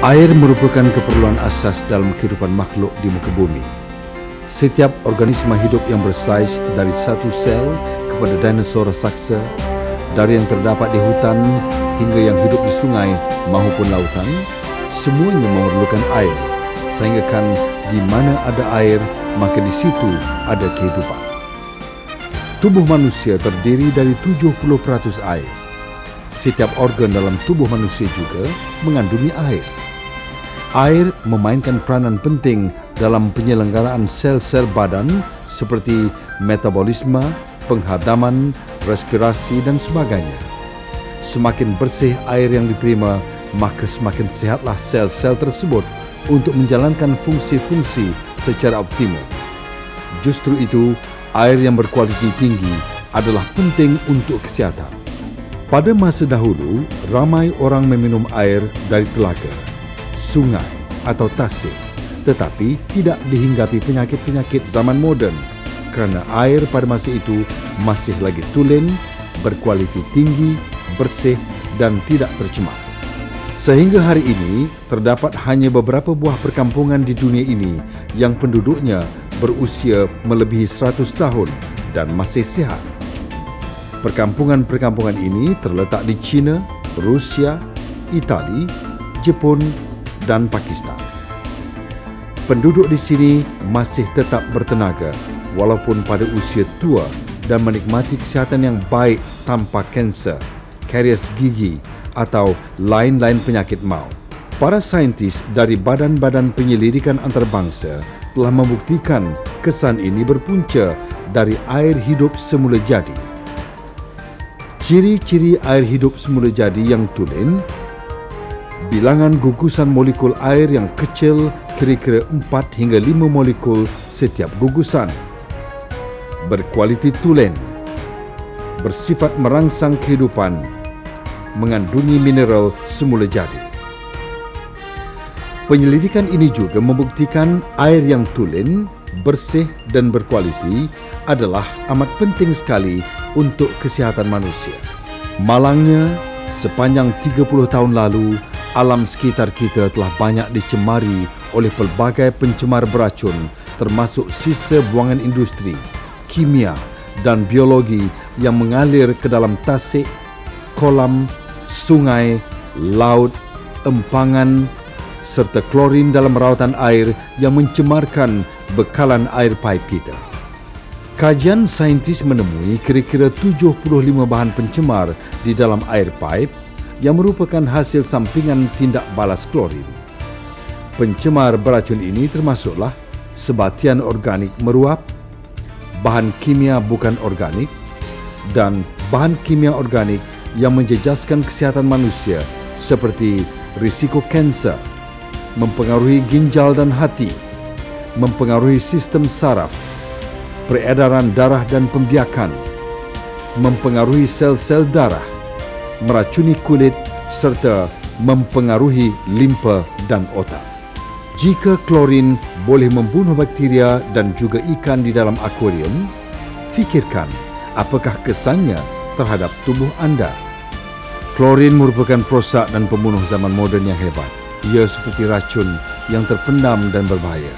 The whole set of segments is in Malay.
Air merupakan keperluan asas dalam kehidupan makhluk di muka bumi. Setiap organisma hidup yang bersaiz dari satu sel kepada dinosaur raksasa, dari yang terdapat di hutan hingga yang hidup di sungai maupun lautan, semuanya memerlukan air. Sehingga kan di mana ada air, maka di situ ada kehidupan. Tubuh manusia terdiri dari 70% air. Setiap organ dalam tubuh manusia juga mengandungi air. Air memainkan peranan penting dalam penyelenggaraan sel-sel badan seperti metabolisme, penghadaman, respirasi dan sebagainya. Semakin bersih air yang diterima, maka semakin sehatlah sel-sel tersebut untuk menjalankan fungsi-fungsi secara optimum. Justru itu, air yang berkualiti tinggi adalah penting untuk kesihatan. Pada masa dahulu, ramai orang meminum air dari telaga, sungai atau tasik, tetapi tidak dihinggapi penyakit-penyakit zaman moden kerana air pada masa itu masih lagi tulen, berkualiti tinggi, bersih dan tidak tercemar. Sehingga hari ini, terdapat hanya beberapa buah perkampungan di dunia ini yang penduduknya berusia melebihi 100 tahun dan masih sihat. Perkampungan-perkampungan ini terletak di China, Rusia, Itali, Jepun dan Pakistan. Penduduk di sini masih tetap bertenaga walaupun pada usia tua dan menikmati kesihatan yang baik tanpa kanser, karies gigi atau lain-lain penyakit maut. Para saintis dari badan-badan penyelidikan antarabangsa telah membuktikan kesan ini berpunca dari air hidup semula jadi. Ciri-ciri air hidup semula jadi yang tulen, bilangan gugusan molekul air yang kecil kira-kira 4 hingga 5 molekul setiap gugusan. Berkualiti tulen, bersifat merangsang kehidupan, mengandungi mineral semula jadi. Penyelidikan ini juga membuktikan air yang tulen, bersih dan berkualiti adalah amat penting sekali untuk kesihatan manusia. Malangnya, sepanjang 30 tahun lalu, alam sekitar kita telah banyak dicemari oleh pelbagai pencemar beracun termasuk sisa buangan industri, kimia dan biologi yang mengalir ke dalam tasik, kolam, sungai, laut, empangan serta klorin dalam rawatan air yang mencemarkan bekalan air paip kita. Kajian saintis menemui kira-kira 75 bahan pencemar di dalam air paip yang merupakan hasil sampingan tindak balas klorin. Pencemar beracun ini termasuklah sebatian organik meruap, bahan kimia bukan organik, dan bahan kimia organik yang menjejaskan kesihatan manusia seperti risiko kanser, mempengaruhi ginjal dan hati, mempengaruhi sistem saraf, peredaran darah dan pembiakan, mempengaruhi sel-sel darah, meracuni kulit serta mempengaruhi limpa dan otak. Jika klorin boleh membunuh bakteria dan juga ikan di dalam akuarium, fikirkan apakah kesannya terhadap tubuh anda. Klorin merupakan perosak dan pembunuh zaman moden yang hebat. Ia seperti racun yang terpendam dan berbahaya.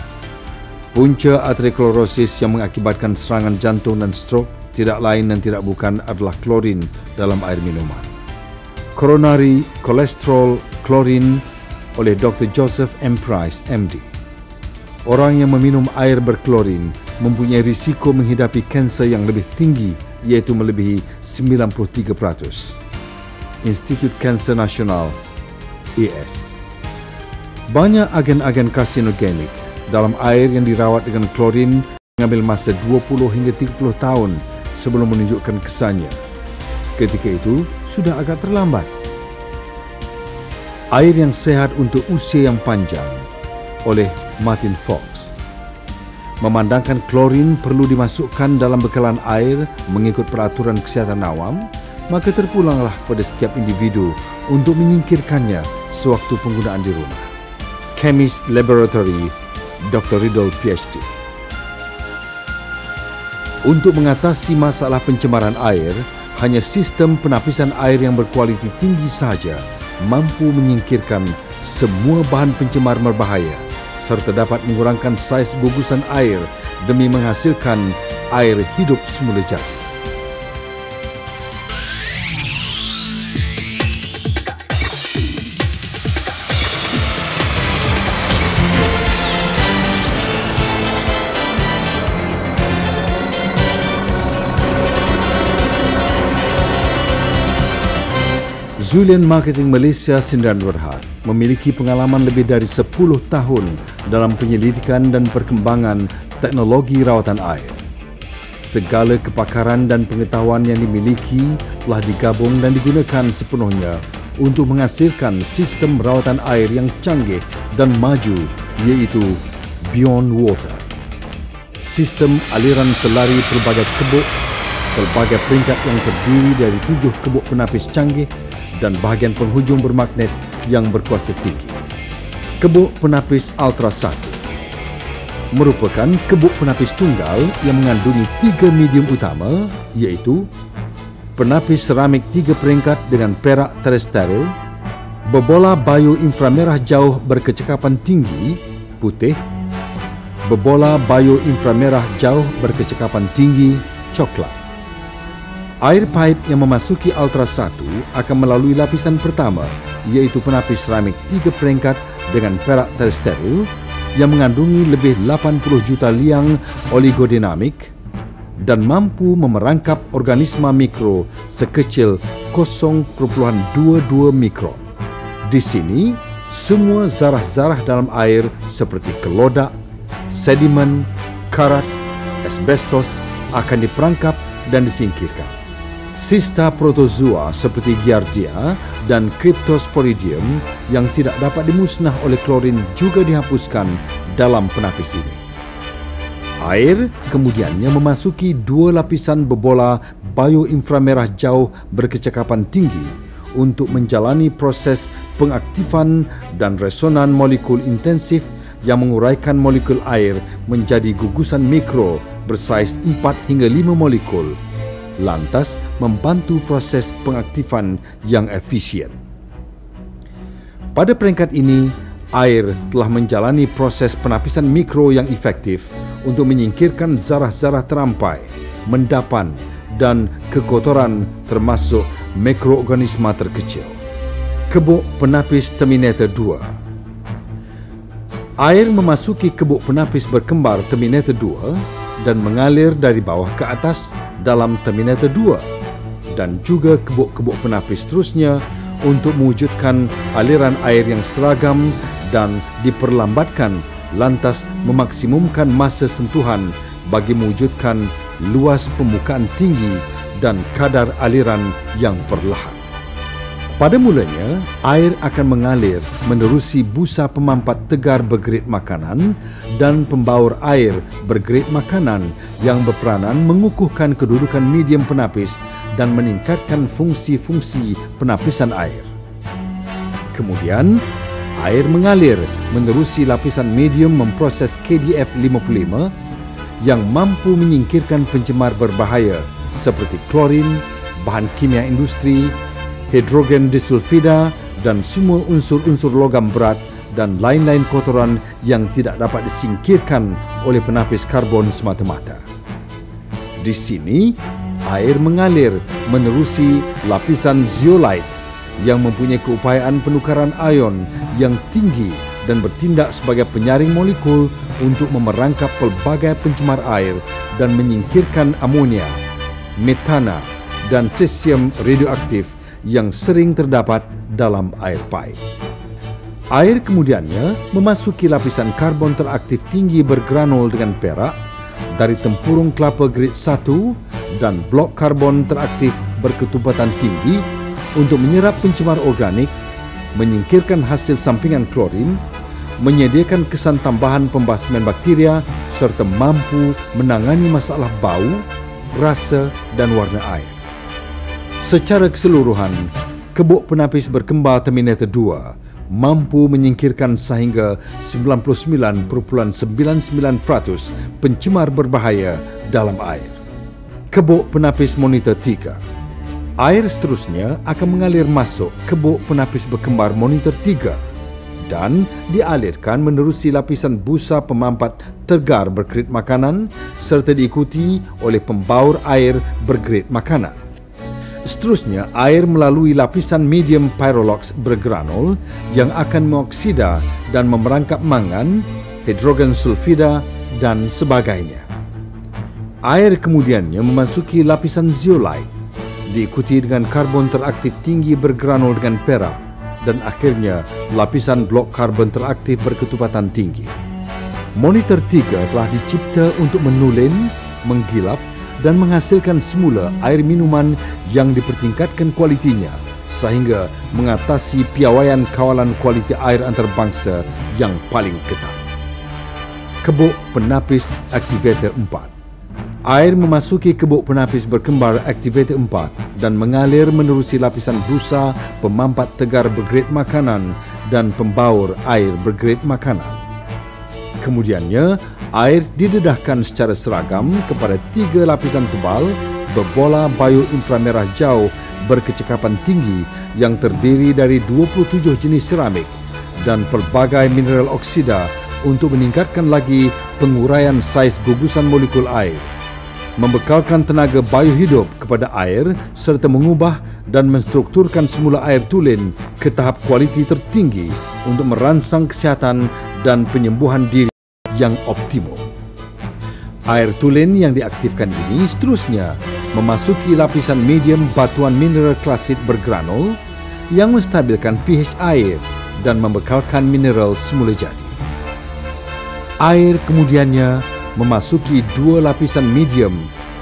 Punca aterosklerosis yang mengakibatkan serangan jantung dan strok tidak lain dan tidak bukan adalah klorin dalam air minuman. Coronary cholesterol klorin oleh Dr. Joseph M. Price, MD. Orang yang meminum air berklorin mempunyai risiko menghidapi kanser yang lebih tinggi iaitu melebihi 93%. Institut Kanser Nasional, IS. Banyak agen-agen karsinogenik dalam air yang dirawat dengan klorin mengambil masa 20 hingga 30 tahun sebelum menunjukkan kesannya. Ketika itu, sudah agak terlambat. Air yang sehat untuk usia yang panjang oleh Martin Fox. Memandangkan klorin perlu dimasukkan dalam bekalan air mengikut peraturan kesihatan awam, maka terpulanglah pada setiap individu untuk menyingkirkannya sewaktu penggunaan di rumah. Chemist Laboratory, Dr. Riddle, PhD. Untuk mengatasi masalah pencemaran air, hanya sistem penapisan air yang berkualiti tinggi sahaja mampu menyingkirkan semua bahan pencemar berbahaya serta dapat mengurangkan saiz gugusan air demi menghasilkan air hidup semula jadi. Zulian Marketing Malaysia Sdn Bhd memiliki pengalaman lebih dari 10 tahun dalam penyelidikan dan perkembangan teknologi rawatan air. Segala kepakaran dan pengetahuan yang dimiliki telah digabung dan digunakan sepenuhnya untuk menghasilkan sistem rawatan air yang canggih dan maju, iaitu Beyond Water. Sistem aliran selari pelbagai kebuk, pelbagai peringkat yang terdiri dari 7 kebuk penapis canggih dan bahagian penghujung bermagnet yang berkuasa tinggi. Kebuk penapis Ultra 1 merupakan kebuk penapis tunggal yang mengandungi 3 medium utama, iaitu penapis seramik 3 peringkat dengan perak terrestrial, berbola bio-inframerah jauh berkecekapan tinggi putih, berbola bio-inframerah jauh berkecekapan tinggi coklat. Air pipe yang memasuki Ultra 1 akan melalui lapisan pertama, iaitu penapis seramik 3 peringkat dengan perak terrestrial yang mengandungi lebih 80 juta liang oligodinamik dan mampu memerangkap organisma mikro sekecil 0.22 mikron. Di sini, semua zarah-zarah dalam air seperti kelodak, sedimen, karat, asbestos akan diperangkap dan disingkirkan. Sista protozoa seperti Giardia dan Cryptosporidium yang tidak dapat dimusnah oleh klorin juga dihapuskan dalam penapis ini. Air kemudiannya memasuki 2 lapisan berbola bio-inframerah jauh berkecekapan tinggi untuk menjalani proses pengaktifan dan resonan molekul intensif yang menguraikan molekul air menjadi gugusan mikro bersaiz 4 hingga 5 molekul, lantas membantu proses pengaktifan yang efisien. Pada peringkat ini, air telah menjalani proses penapisan mikro yang efektif untuk menyingkirkan zarah-zarah terampai, mendapan dan kekotoran termasuk mikroorganisma terkecil. Kebuk penapis Terminator 2. Air memasuki kebuk penapis berkembar Terminator 2 dan mengalir dari bawah ke atas dalam Terminator 2 dan juga kebuk-kebuk penapis seterusnya untuk mewujudkan aliran air yang seragam dan diperlambatkan, lantas memaksimumkan masa sentuhan bagi mewujudkan luas permukaan tinggi dan kadar aliran yang perlahan. Pada mulanya, air akan mengalir menerusi busa pemampat tegar bergrade makanan dan pembaur air bergrade makanan yang berperanan mengukuhkan kedudukan medium penapis dan meningkatkan fungsi-fungsi penapisan air. Kemudian, air mengalir menerusi lapisan medium memproses KDF55 yang mampu menyingkirkan pencemar berbahaya seperti klorin, bahan kimia industri, hidrogen disulfida dan semua unsur-unsur logam berat dan lain-lain kotoran yang tidak dapat disingkirkan oleh penapis karbon semata-mata. Di sini, air mengalir menerusi lapisan zeolite yang mempunyai keupayaan penukaran ion yang tinggi dan bertindak sebagai penyaring molekul untuk memerangkap pelbagai pencemar air dan menyingkirkan amonia, metana dan cesium radioaktif yang sering terdapat dalam air pipe. Air kemudiannya memasuki lapisan karbon teraktif tinggi bergranul dengan perak dari tempurung kelapa grade 1 dan blok karbon teraktif berketumpatan tinggi untuk menyerap pencemar organik, menyingkirkan hasil sampingan klorin, menyediakan kesan tambahan pembasmian bakteria serta mampu menangani masalah bau, rasa dan warna air. Secara keseluruhan, kebuk penapis berkembar Terminator 2 mampu menyingkirkan sehingga 99.99% pencemar berbahaya dalam air. Kebuk penapis Monitor 3. Air seterusnya akan mengalir masuk kebuk penapis berkembar Monitor 3 dan dialirkan menerusi lapisan busa pemampat tegar bergrade makanan serta diikuti oleh pembaur air bergrade makanan. Seterusnya, air melalui lapisan medium pyrolox bergranul yang akan mengoksida dan memerangkap mangan, hidrogen sulfida dan sebagainya. Air kemudiannya memasuki lapisan zeolite, diikuti dengan karbon teraktif tinggi bergranul dengan perak dan akhirnya lapisan blok karbon teraktif berketupatan tinggi. Monitor 3 telah dicipta untuk menulin, menggilap dan menghasilkan semula air minuman yang dipertingkatkan kualitinya sehingga mengatasi piawaian kawalan kualiti air antarabangsa yang paling ketat. Kebuk penapis Activator 4. Air memasuki kebuk penapis berkembar Activator 4 dan mengalir menerusi lapisan busa pemampat tegar bergrade makanan dan pembaur air bergrade makanan. Kemudiannya, air didedahkan secara seragam kepada 3 lapisan tebal berbola bioinframerah jauh berkecekapan tinggi yang terdiri dari 27 jenis seramik dan pelbagai mineral oksida untuk meningkatkan lagi penguraian saiz gugusan molekul air, membekalkan tenaga biohidup kepada air serta mengubah dan menstrukturkan semula air tulen ke tahap kualiti tertinggi untuk merangsang kesihatan dan penyembuhan diri yang optimum. Air tulen yang diaktifkan ini seterusnya memasuki lapisan medium batuan mineral klasit bergranul yang menstabilkan pH air dan membekalkan mineral semula jadi. Air kemudiannya memasuki 2 lapisan medium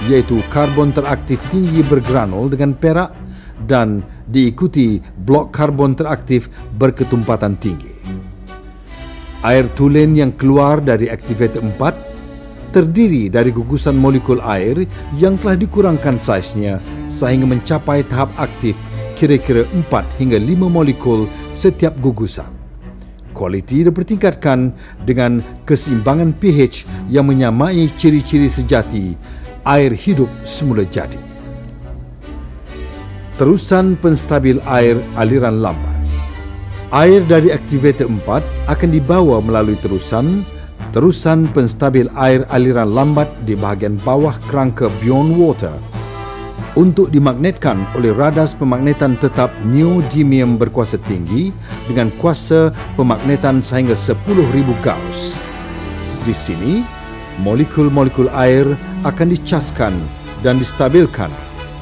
iaitu karbon teraktif tinggi bergranul dengan perak dan diikuti blok karbon teraktif berketumpatan tinggi. Air tulen yang keluar dari Activator 4 terdiri dari gugusan molekul air yang telah dikurangkan saiznya sehingga mencapai tahap aktif kira-kira 4 hingga 5 molekul setiap gugusan. Kualiti dipertingkatkan dengan keseimbangan pH yang menyamai ciri-ciri sejati air hidup semula jadi. Terusan penstabil air aliran lambat. Air dari Activator 4 akan dibawa melalui terusan penstabil air aliran lambat di bahagian bawah kerangka Beyond Water untuk dimagnetkan oleh radas pemagnetan tetap neodymium berkuasa tinggi dengan kuasa pemagnetan sehingga 10,000 Gauss. Di sini, molekul-molekul air akan dicaskan dan distabilkan.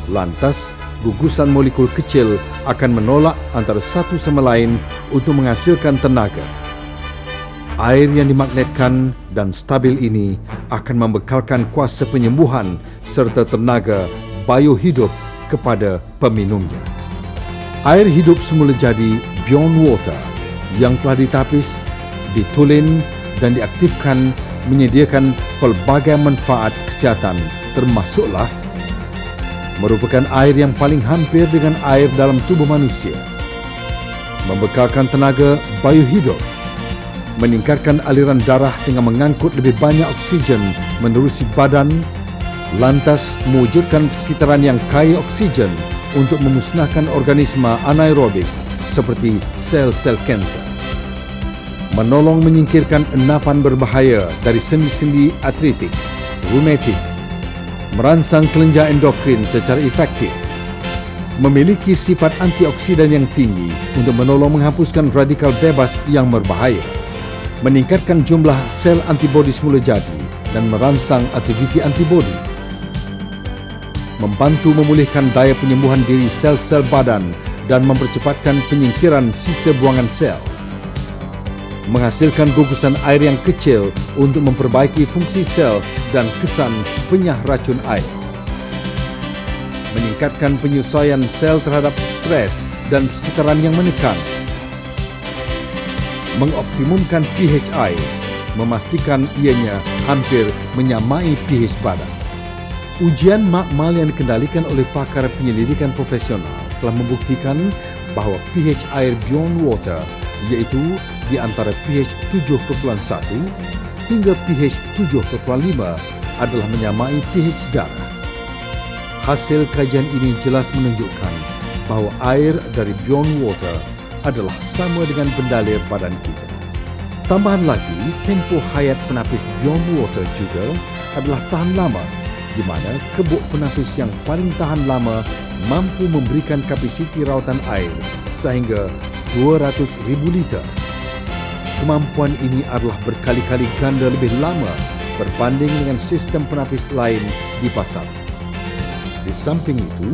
Lantas, gugusan molekul kecil akan menolak antara satu sama lain untuk menghasilkan tenaga. Air yang dimagnetkan dan stabil ini akan membekalkan kuasa penyembuhan serta tenaga biohidup kepada peminumnya. Air hidup semula jadi Beyond Water yang telah ditapis, ditulen dan diaktifkan menyediakan pelbagai manfaat kesihatan termasuklah merupakan air yang paling hampir dengan air dalam tubuh manusia, membekalkan tenaga biohidup, meningkatkan aliran darah dengan mengangkut lebih banyak oksigen menerusi badan, lantas mewujudkan persekitaran yang kaya oksigen untuk memusnahkan organisme anaerobik seperti sel-sel kanser, menolong menyingkirkan enapan berbahaya dari sendi-sendi artritik, reumatik, merangsang kelenjar endokrin secara efektif, memiliki sifat antioksidan yang tinggi untuk menolong menghapuskan radikal bebas yang berbahaya, meningkatkan jumlah sel antibodi semula jadi dan merangsang aktiviti antibodi, membantu memulihkan daya penyembuhan diri sel-sel badan dan mempercepatkan penyingkiran sisa buangan sel, menghasilkan gugusan air yang kecil untuk memperbaiki fungsi sel dan kesan penyah racun air, meningkatkan penyesuaian sel terhadap stres dan persekitaran yang menekan, mengoptimumkan pH air, memastikan ianya hampir menyamai pH badan. Ujian makmal yang dikendalikan oleh pakar penyelidikan profesional telah membuktikan bahawa pH air Beyond Water iaitu di antara pH 7.1 hingga pH 7.5 adalah menyamai pH darah. Hasil kajian ini jelas menunjukkan bahawa air dari Beyond Water adalah sama dengan bendalir badan kita. Tambahan lagi, tempoh hayat penapis Beyond Water juga adalah tahan lama, di mana kebuk penapis yang paling tahan lama mampu memberikan kapasiti rawatan air sehingga 200,000 liter. Kemampuan ini adalah berkali-kali ganda lebih lama berbanding dengan sistem penapis lain di pasar. Di samping itu,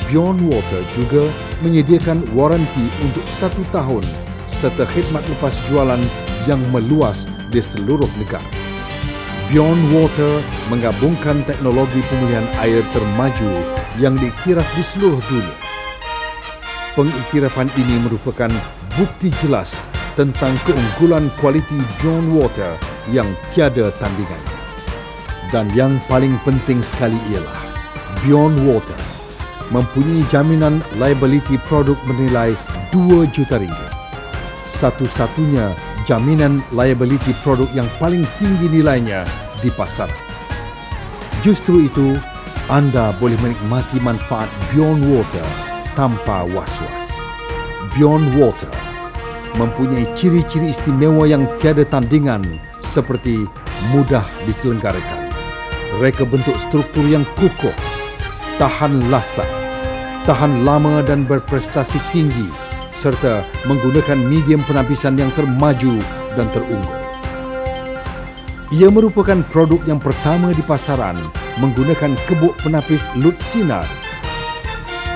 Beyond Water juga menyediakan waranti untuk 1 tahun serta khidmat lepas jualan yang meluas di seluruh negara. Beyond Water menggabungkan teknologi pemulihan air termaju yang diiktiraf di seluruh dunia. Pengiktirafan ini merupakan bukti jelas tentang keunggulan kualiti Beyond Water yang tiada tandingan. Dan yang paling penting sekali ialah Beyond Water mempunyai jaminan liability produk bernilai RM2 juta. Satu-satunya jaminan liability produk yang paling tinggi nilainya di pasar. Justru itu, anda boleh menikmati manfaat Beyond Water tanpa was-was. Beyond Water mempunyai ciri-ciri istimewa yang tiada tandingan seperti mudah diselenggarakan, reka bentuk struktur yang kukuh, tahan lasak, tahan lama dan berprestasi tinggi, serta menggunakan medium penapisan yang termaju dan terunggul. Ia merupakan produk yang pertama di pasaran menggunakan kebuk penapis lut sinar.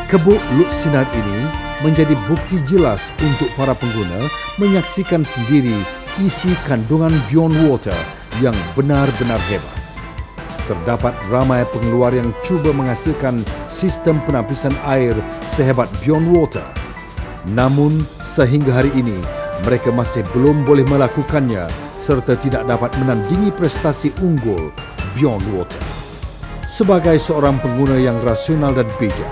Kebuk lut sinar ini menjadi bukti jelas untuk para pengguna menyaksikan sendiri isi kandungan Beyond Water yang benar-benar hebat. Terdapat ramai pengeluar yang cuba menghasilkan sistem penapisan air sehebat Beyond Water. Namun, sehingga hari ini, mereka masih belum boleh melakukannya serta tidak dapat menandingi prestasi unggul Beyond Water. Sebagai seorang pengguna yang rasional dan bijak,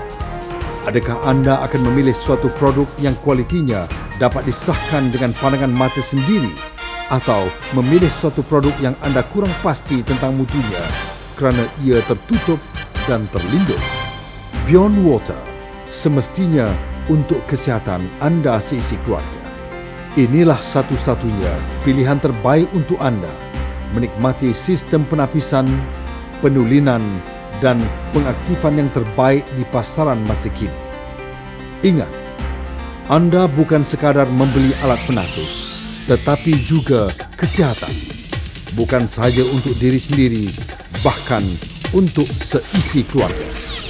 adakah anda akan memilih suatu produk yang kualitinya dapat disahkan dengan pandangan mata sendiri atau memilih suatu produk yang anda kurang pasti tentang mutunya kerana ia tertutup dan terlindung? Beyond Water semestinya untuk kesihatan anda seisi keluarga. Inilah satu-satunya pilihan terbaik untuk anda menikmati sistem penapisan, penulinan dan pengaktifan yang terbaik di pasaran masa kini. Ingat, anda bukan sekadar membeli alat penapis, tetapi juga kesihatan. Bukan sahaja untuk diri sendiri, bahkan untuk seisi keluarga.